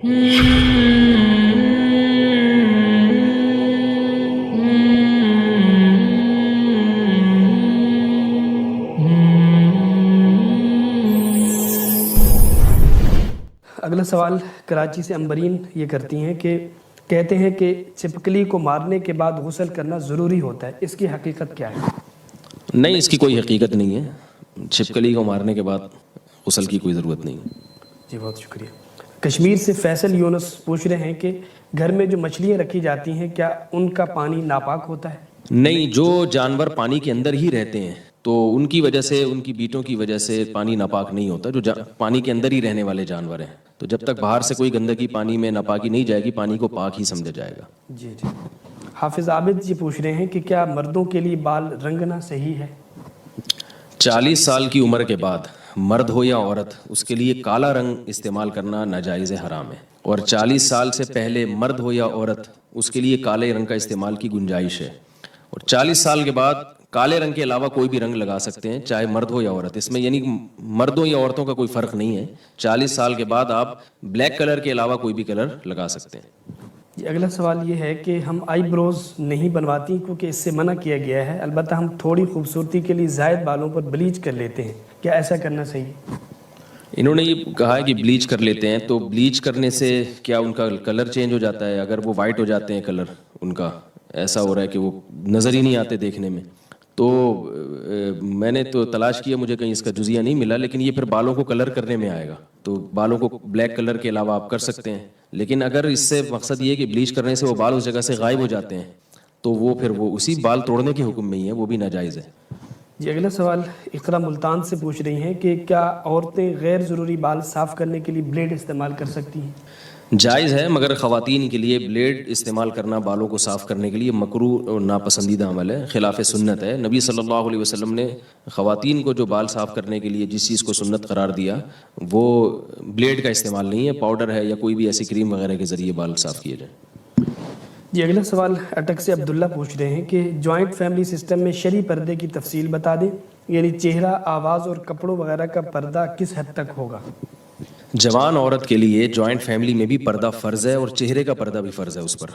اگلا سوال کراچی سے امبرین یہ کرتی ہیں کہ کہتے ہیں کہ چھپکلی کو مارنے کے بعد غسل کرنا ضروری ہوتا ہے، اس کی حقیقت کیا ہے؟ نہیں، اس کی کوئی حقیقت نہیں ہے، چھپکلی کو مارنے کے بعد غسل کی کوئی ضرورت نہیں ہے۔ جی بہت شکریہ۔ کشمیر سے فیصل یونس پوچھ رہے ہیں کہ گھر میں جو مچھلیاں رکھی جاتی ہیں کیا ان کا پانی ناپاک ہوتا ہے؟ نہیں، جو جانور پانی کے اندر ہی رہتے ہیں تو ان کی وجہ سے، ان کی بیٹوں کی وجہ سے پانی ناپاک نہیں ہوتا۔ جو پانی کے اندر ہی رہنے والے جانور ہیں تو جب تک باہر سے کوئی گندگی پانی میں ناپاکی نہیں جائے گی، پانی کو پاک ہی سمجھا جائے گا۔ جی جی۔ حافظ عابد جی پوچھ رہے ہیں کہ کیا مردوں کے لیے بال رنگنا صحیح ہے؟ 40 سال کی عمر کے بعد مرد ہو یا عورت، اس کے لیے کالا رنگ استعمال کرنا ناجائز حرام ہے، اور 40 سال سے پہلے مرد ہو یا عورت، اس کے لیے کالے رنگ کا استعمال کی گنجائش ہے، اور 40 سال کے بعد کالے رنگ کے علاوہ کوئی بھی رنگ لگا سکتے ہیں، چاہے مرد ہو یا عورت۔ اس میں یعنی مردوں یا عورتوں کا کوئی فرق نہیں ہے، 40 سال کے بعد آپ بلیک کلر کے علاوہ کوئی بھی کلر لگا سکتے ہیں۔ جی اگلا سوال یہ ہے کہ ہم آئی بروز نہیں بنواتی کیونکہ اس سے منع کیا گیا ہے، البتہ ہم تھوڑی خوبصورتی کے لیے زائد بالوں پر بلیچ کر لیتے ہیں، کیا ایسا کرنا صحیح ہے؟ انہوں نے یہ کہا ہے کہ بلیچ کر لیتے ہیں، تو بلیچ کرنے سے کیا ان کا کلر چینج ہو جاتا ہے؟ اگر وہ وائٹ ہو جاتے ہیں کلر ان کا، ایسا ہو رہا ہے کہ وہ نظر ہی نہیں آتے دیکھنے میں، تو میں نے تو تلاش کیا، مجھے کہیں اس کا جزیہ نہیں ملا، لیکن یہ پھر بالوں کو کلر کرنے میں آئے گا، تو بالوں کو بلیک کلر کے علاوہ آپ کر سکتے ہیں، لیکن اگر اس سے مقصد یہ ہے کہ بلیچ کرنے سے وہ بال اس جگہ سے غائب ہو جاتے ہیں تو وہ پھر وہ اسی بال توڑنے کے حکم میں ہی ہے، وہ بھی ناجائز ہے۔ جی اگلا سوال اقرا ملتان سے پوچھ رہی ہیں کہ کیا عورتیں غیر ضروری بال صاف کرنے کے لیے بلیڈ استعمال کر سکتی ہیں؟ جائز ہے، مگر خواتین کے لیے بلیڈ استعمال کرنا بالوں کو صاف کرنے کے لیے مکروہ اور ناپسندیدہ عمل ہے، خلاف سنت ہے۔ نبی صلی اللہ علیہ وسلم نے خواتین کو جو بال صاف کرنے کے لیے جس چیز کو سنت قرار دیا وہ بلیڈ کا استعمال نہیں ہے، پاؤڈر ہے یا کوئی بھی ایسی کریم وغیرہ کے ذریعے بال صاف کیے جائیں۔ جی اگلا سوال اٹک سے عبداللہ پوچھ رہے ہیں کہ جوائنٹ فیملی سسٹم میں شرعی پردے کی تفصیل بتا دیں، یعنی چہرہ، آواز اور کپڑوں وغیرہ کا پردہ کس حد تک ہوگا؟ جوان عورت کے لیے جوائنٹ فیملی میں بھی پردہ فرض ہے اور چہرے کا پردہ بھی فرض ہے اس پر،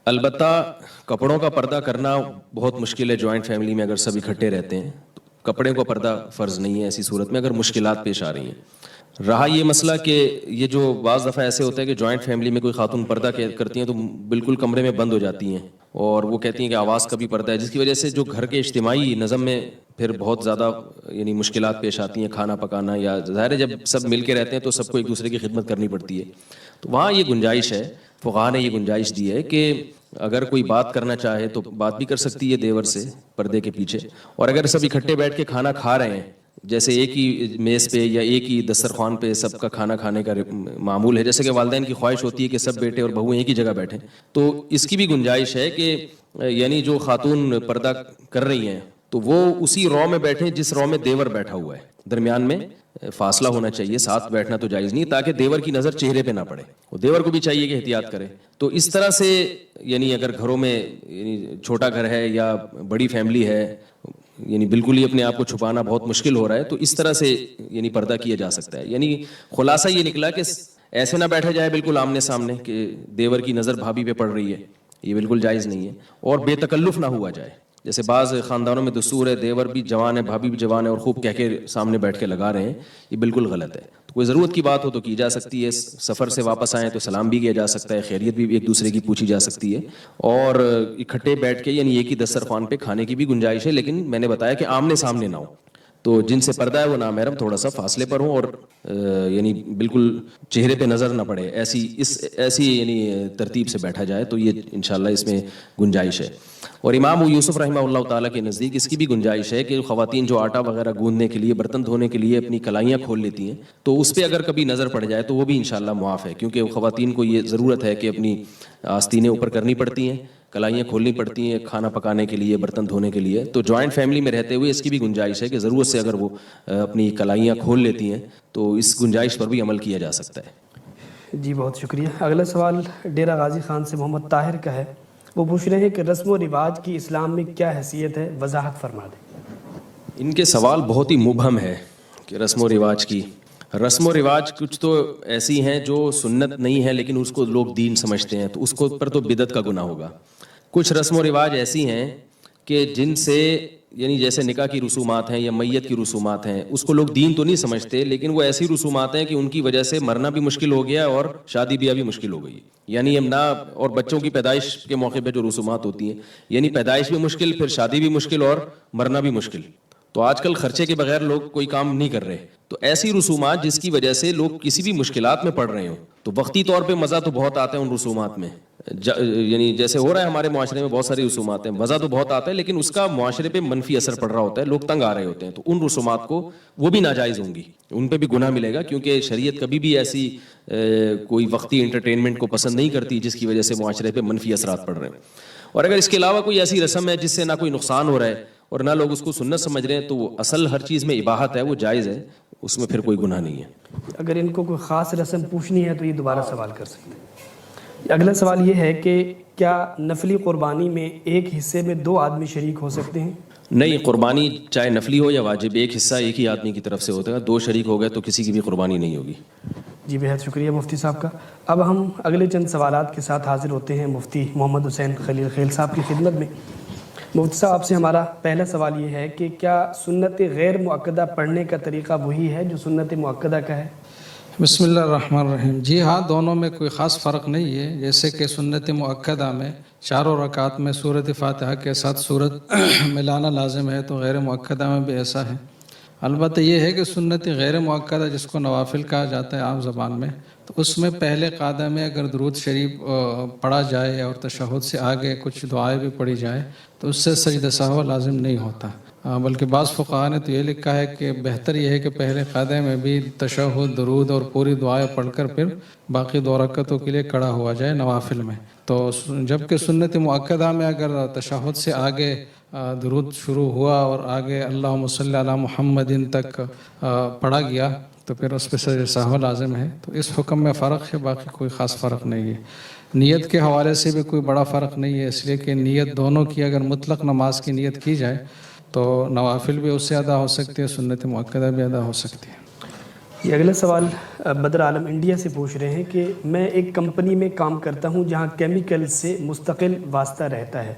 البتہ کپڑوں کا پردہ کرنا بہت مشکل ہے۔ جوائنٹ فیملی میں اگر سب اکٹھے رہتے ہیں تو کپڑے کا پردہ فرض نہیں ہے ایسی صورت میں، اگر مشکلات پیش آ رہی ہیں۔ رہا یہ مسئلہ کہ یہ جو بعض دفعہ ایسے ہوتا ہے کہ جوائنٹ فیملی میں کوئی خاتون پردہ کرتی ہیں تو بالکل کمرے میں بند ہو جاتی ہیں اور وہ کہتی ہیں کہ آواز کا بھی پردہ ہے، جس کی وجہ سے جو گھر کے اجتماعی نظم میں پھر بہت زیادہ یعنی مشکلات پیش آتی ہیں، کھانا پکانا، یا ظاہر ہے جب سب مل کے رہتے ہیں تو سب کو ایک دوسرے کی خدمت کرنی پڑتی ہے، تو وہاں یہ گنجائش ہے، فقہاء نے یہ گنجائش دی ہے کہ اگر کوئی بات کرنا چاہے تو بات بھی کر سکتی ہے دیور سے پردے کے پیچھے، اور اگر سب اکٹھے بیٹھ کے کھانا کھا رہے ہیں، جیسے ایک ہی میز پہ یا ایک ہی دسترخوان پہ سب کا کھانا کھانے کا معمول ہے، جیسے کہ والدین کی خواہش ہوتی ہے کہ سب بیٹے اور بہو ایک ہی جگہ بیٹھیں، تو اس کی بھی گنجائش ہے کہ یعنی جو خاتون پردہ کر رہی ہیں تو وہ اسی رو میں بیٹھیں جس رو میں دیور بیٹھا ہوا ہے، درمیان میں فاصلہ ہونا چاہیے، ساتھ بیٹھنا تو جائز نہیں، تاکہ دیور کی نظر چہرے پہ نہ پڑے، اور دیور کو بھی چاہیے کہ احتیاط کرے۔ تو اس طرح سے یعنی اگر گھروں میں یعنی چھوٹا گھر ہے یا بڑی فیملی ہے، یعنی بالکل ہی اپنے آپ کو چھپانا بہت مشکل ہو رہا ہے، تو اس طرح سے یعنی پردہ کیا جا سکتا ہے۔ یعنی خلاصہ یہ نکلا کہ ایسے نہ بیٹھا جائے بالکل آمنے سامنے کہ دیور کی نظر بھابھی پہ پڑ رہی ہے، یہ بالکل جائز نہیں ہے، اور بے تکلف نہ ہوا جائے، جیسے بعض خاندانوں میں دستور ہے دیور بھی جوان ہے، بھابھی بھی جوان ہے، اور خوب کہہ کے سامنے بیٹھ کے لگا رہے ہیں، یہ بالکل غلط ہے۔ تو کوئی ضرورت کی بات ہو تو کی جا سکتی ہے، سفر سے واپس آئیں تو سلام بھی کیا جا سکتا ہے، خیریت بھی ایک دوسرے کی پوچھی جا سکتی ہے، اور اکٹھے بیٹھ کے یعنی ایک ہی دسترخوان پہ کھانے کی بھی گنجائش ہے، لیکن میں نے بتایا کہ آمنے سامنے نہ ہو، تو جن سے پردہ ہے وہ نامحرم تھوڑا سا فاصلے پر ہوں، اور یعنی بالکل چہرے پہ نظر نہ پڑے، ایسی یعنی ترتیب سے بیٹھا جائے، تو یہ انشاءاللہ اس میں گنجائش ہے۔ اور امام یوسف رحمہ اللہ تعالیٰ کے نزدیک اس کی بھی گنجائش ہے کہ خواتین جو آٹا وغیرہ گوندنے کے لیے، برتن دھونے کے لیے اپنی کلائیاں کھول لیتی ہیں، تو اس پہ اگر کبھی نظر پڑ جائے تو وہ بھی انشاءاللہ معاف ہے، کیونکہ خواتین کو یہ ضرورت ہے کہ اپنی آستینیں اوپر کرنی پڑتی ہیں، کلائیاں کھولنی پڑتی ہیں کھانا پکانے کے لیے، برتن دھونے کے لیے، تو جوائنٹ فیملی میں رہتے ہوئے اس کی بھی گنجائش ہے کہ ضرورت سے اگر وہ اپنی کلائیاں کھول لیتی ہیں تو اس گنجائش پر بھی عمل کیا جا سکتا ہے۔ جی بہت شکریہ۔ اگلا سوال ڈیرہ غازی خان سے محمد طاہر کا ہے، وہ پوچھ رہے ہیں کہ رسم و رواج کی اسلام میں کیا حیثیت ہے، وضاحت فرما دیں۔ ان کے سوال بہت ہی مبہم ہے کہ رسم و رواج کی رسم و رواج کچھ تو ایسی ہیں جو سنت نہیں ہے لیکن اس کو لوگ دین سمجھتے ہیں، تو اس کو پر تو بدعت کا گناہ ہوگا. کچھ رسم و رواج ایسی ہیں کہ جن سے یعنی جیسے نکاح کی رسومات ہیں یا میت کی رسومات ہیں، اس کو لوگ دین تو نہیں سمجھتے لیکن وہ ایسی رسومات ہیں کہ ان کی وجہ سے مرنا بھی مشکل ہو گیا اور شادی بیاہ بھی مشکل ہو گئی. یعنی ہم نہ، اور بچوں کی پیدائش کے موقع پہ جو رسومات ہوتی ہیں، یعنی پیدائش بھی مشکل، پھر شادی بھی مشکل اور مرنا بھی مشکل. تو آج کل خرچے کے بغیر لوگ کوئی کام نہیں کر رہے. تو ایسی رسومات جس کی وجہ سے لوگ کسی بھی مشکلات میں پڑ رہے ہوں، تو وقتی طور پہ مزہ تو بہت آتا ہے ان رسومات میں، یعنی جیسے ہو رہا ہے ہمارے معاشرے میں بہت ساری رسومات ہیں، مزہ تو بہت آتا ہے لیکن اس کا معاشرے پہ منفی اثر پڑ رہا ہوتا ہے، لوگ تنگ آ رہے ہوتے ہیں. تو ان رسومات کو وہ بھی ناجائز ہوں گی، ان پہ بھی گناہ ملے گا، کیونکہ شریعت کبھی بھی ایسی کوئی وقتی انٹرٹینمنٹ کو پسند نہیں کرتی جس کی وجہ سے معاشرے پہ منفی اثرات پڑ رہے ہیں. اور اگر اس کے علاوہ کوئی ایسی رسم ہے جس سے نہ کوئی نقصان ہو رہا ہے اور نہ لوگ اس کو سنت سمجھ رہے ہیں، تو وہ اصل ہر چیز میں اباحت ہے، وہ جائز ہے، اس میں پھر کوئی گناہ نہیں ہے. اگر ان کو کوئی خاص رسم پوچھنی ہے تو یہ دوبارہ سوال کر سکتے ہیں. اگلا سوال یہ ہے کہ کیا نفلی قربانی میں ایک حصے میں 2 آدمی شریک ہو سکتے ہیں؟ نہیں، قربانی چاہے نفلی ہو یا واجب، ایک حصہ ایک ہی آدمی کی طرف سے ہوتا ہے. 2 شریک ہو گئے تو کسی کی بھی قربانی نہیں ہوگی. جی بہت شکریہ مفتی صاحب کا. اب ہم اگلے چند سوالات کے ساتھ حاضر ہوتے ہیں مفتی محمد حسین خلیل خیل صاحب کی خدمت میں. مفتی صاحب، آپ سے ہمارا پہلا سوال یہ ہے کہ کیا سنت غیر مؤکدہ پڑھنے کا طریقہ وہی ہے جو سنت مؤکدہ کا ہے؟ بسم اللہ الرحمن الرحیم. جی ہاں، دونوں میں کوئی خاص فرق نہیں ہے. جیسے کہ سنت مؤکدہ میں 4 رکعات میں سورۃ فاتحہ کے ساتھ سورت ملانا لازم ہے، تو غیر مؤکدہ میں بھی ایسا ہے. البتہ یہ ہے کہ سنت غیر مؤکدہ جس کو نوافل کہا جاتا ہے عام زبان میں، تو اس میں پہلے قعدہ میں اگر درود شریف پڑھا جائے اور تشہد سے آگے کچھ دعائیں بھی پڑھی جائے تو اس سے سجدہ سہو لازم نہیں ہوتا. بلکہ بعض فقہاء نے تو یہ لکھا ہے کہ بہتر یہ ہے کہ پہلے قعدے میں بھی تشہد، درود اور پوری دعائیں پڑھ کر پھر باقی 2 رکعتوں کے لیے کھڑا ہوا جائے نوافل میں. تو جبکہ سنت مؤکدہ میں اگر تشہد سے آگے درود شروع ہوا اور آگے اللہم صلی علی محمد تک پڑھا گیا تو پھر اس پہ سجدہ سہو لازم ہے. تو اس حکم میں فرق ہے، باقی کوئی خاص فرق نہیں ہے. نیت کے حوالے سے بھی کوئی بڑا فرق نہیں ہے، اس لیے کہ نیت دونوں کی اگر مطلق نماز کی نیت کی جائے تو نوافل بھی اس سے ادا ہو سکتی ہے، سنت مؤکدہ بھی ادا ہو سکتی ہے. یہ اگلا سوال بدر عالم انڈیا سے پوچھ رہے ہیں کہ میں ایک کمپنی میں کام کرتا ہوں جہاں کیمیکل سے مستقل واسطہ رہتا ہے.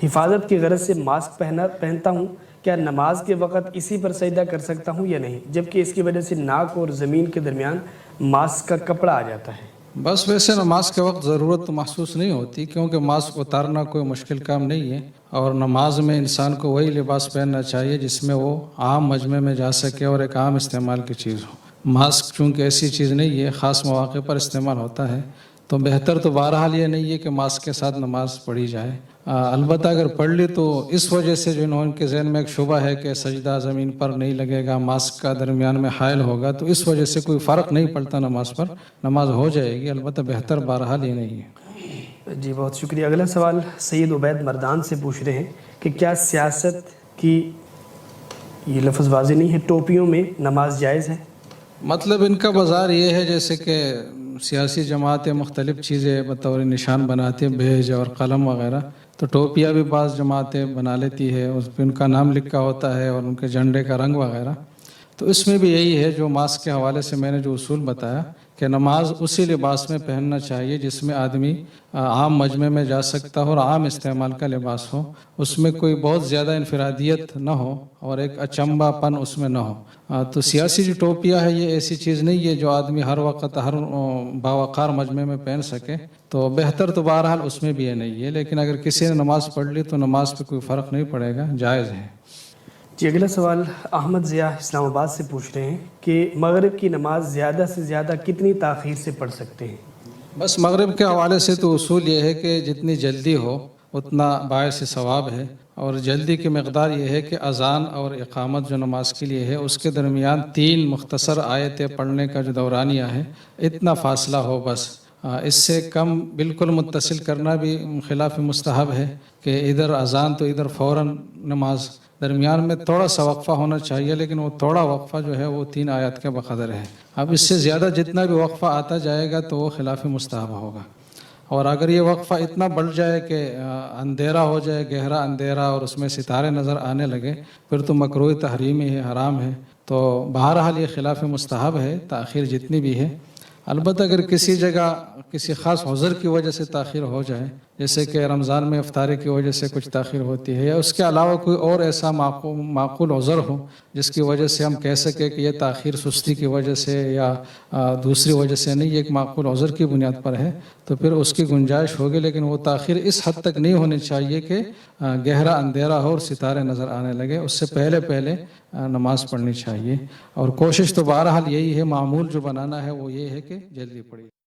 حفاظت کی غرض سے ماسک پہنتا ہوں. کیا نماز کے وقت اسی پر سجدہ کر سکتا ہوں یا نہیں، جبکہ اس کی وجہ سے ناک اور زمین کے درمیان ماسک کا کپڑا آ جاتا ہے؟ بس ویسے نماز کے وقت ضرورت محسوس نہیں ہوتی، کیونکہ ماسک اتارنا کوئی مشکل کام نہیں ہے. اور نماز میں انسان کو وہی لباس پہننا چاہیے جس میں وہ عام مجمع میں جا سکے اور ایک عام استعمال کی چیز ہو. ماسک چونکہ ایسی چیز نہیں ہے، خاص مواقع پر استعمال ہوتا ہے، تو بہتر تو بہرحال یہ نہیں ہے کہ ماسک کے ساتھ نماز پڑھی جائے. البتہ اگر پڑھ لی تو اس وجہ سے جو ان کے ذہن میں ایک شبہ ہے کہ سجدہ زمین پر نہیں لگے گا، ماسک کا درمیان میں حائل ہوگا، تو اس وجہ سے کوئی فرق نہیں پڑتا نماز پر، نماز ہو جائے گی. البتہ بہتر بہرحال یہ نہیں ہے. جی بہت شکریہ. اگلا سوال سید عبید مردان سے پوچھ رہے ہیں کہ کیا سیاست کی، یہ لفظ واضح نہیں ہے، ٹوپیوں میں نماز جائز ہے؟ مطلب ان کا بازار یہ ہے جیسے کہ سیاسی جماعتیں مختلف چیزیں بطور نشان بناتی ہیں، بیج اور قلم وغیرہ، تو ٹوپیاں بھی بعض جماعتیں بنا لیتی ہے، اس پہ ان کا نام لکھا ہوتا ہے اور ان کے جھنڈے کا رنگ وغیرہ. تو اس میں بھی یہی ہے جو ماسک کے حوالے سے میں نے جو اصول بتایا کہ نماز اسی لباس میں پہننا چاہیے جس میں آدمی عام مجمع میں جا سکتا ہو اور عام استعمال کا لباس ہو، اس میں کوئی بہت زیادہ انفرادیت نہ ہو اور ایک اچنبھا پن اس میں نہ ہو. تو سیاسی جو ٹوپیاں ہے یہ ایسی چیز نہیں ہے جو آدمی ہر وقت ہر باوقار مجمع میں پہن سکے، تو بہتر تو بہرحال اس میں بھی یہ نہیں ہے. لیکن اگر کسی نے نماز پڑھ لی تو نماز پہ کوئی فرق نہیں پڑے گا، جائز ہے. جی اگلا سوال احمد ضیاء اسلام آباد سے پوچھ رہے ہیں کہ مغرب کی نماز زیادہ سے زیادہ کتنی تاخیر سے پڑھ سکتے ہیں؟ بس مغرب کے حوالے سے تو اصول یہ ہے کہ جتنی جلدی ہو اتنا باعث ثواب ہے، اور جلدی کی مقدار یہ ہے کہ اذان اور اقامت جو نماز کے لیے ہے اس کے درمیان 3 مختصر آیتیں پڑھنے کا جو دورانیہ ہے اتنا فاصلہ ہو. بس اس سے کم بالکل متصل کرنا بھی خلاف مستحب ہے کہ ادھر اذان تو ادھر فوراً نماز، درمیان میں تھوڑا سا وقفہ ہونا چاہیے، لیکن وہ تھوڑا وقفہ جو ہے وہ 3 آیات کے بقدر ہے. اب اس سے زیادہ جتنا بھی وقفہ آتا جائے گا تو وہ خلاف مستحب ہوگا. اور اگر یہ وقفہ اتنا بڑھ جائے کہ اندھیرا ہو جائے، گہرا اندھیرا، اور اس میں ستارے نظر آنے لگے، پھر تو مکروہ تحریمی ہے، حرام ہے. تو بہرحال یہ خلاف مستحب ہے تاخیر جتنی بھی ہے. البتہ اگر کسی جگہ کسی خاص عذر کی وجہ سے تاخیر ہو جائے، جیسے کہ رمضان میں افطاری کی وجہ سے کچھ تاخیر ہوتی ہے، یا اس کے علاوہ کوئی اور ایسا معقول عذر ہو جس کی وجہ سے ہم کہہ سکیں کہ یہ تاخیر سستی کی وجہ سے یا دوسری وجہ سے نہیں، یہ ایک معقول عذر کی بنیاد پر ہے، تو پھر اس کی گنجائش ہوگی. لیکن وہ تاخیر اس حد تک نہیں ہونی چاہیے کہ گہرا اندھیرا ہو اور ستارے نظر آنے لگے. اس سے پہلے نماز پڑھنی چاہیے. اور کوشش تو بہرحال یہی ہے، معمول جو بنانا ہے وہ یہ ہے کہ جلدی پڑھی.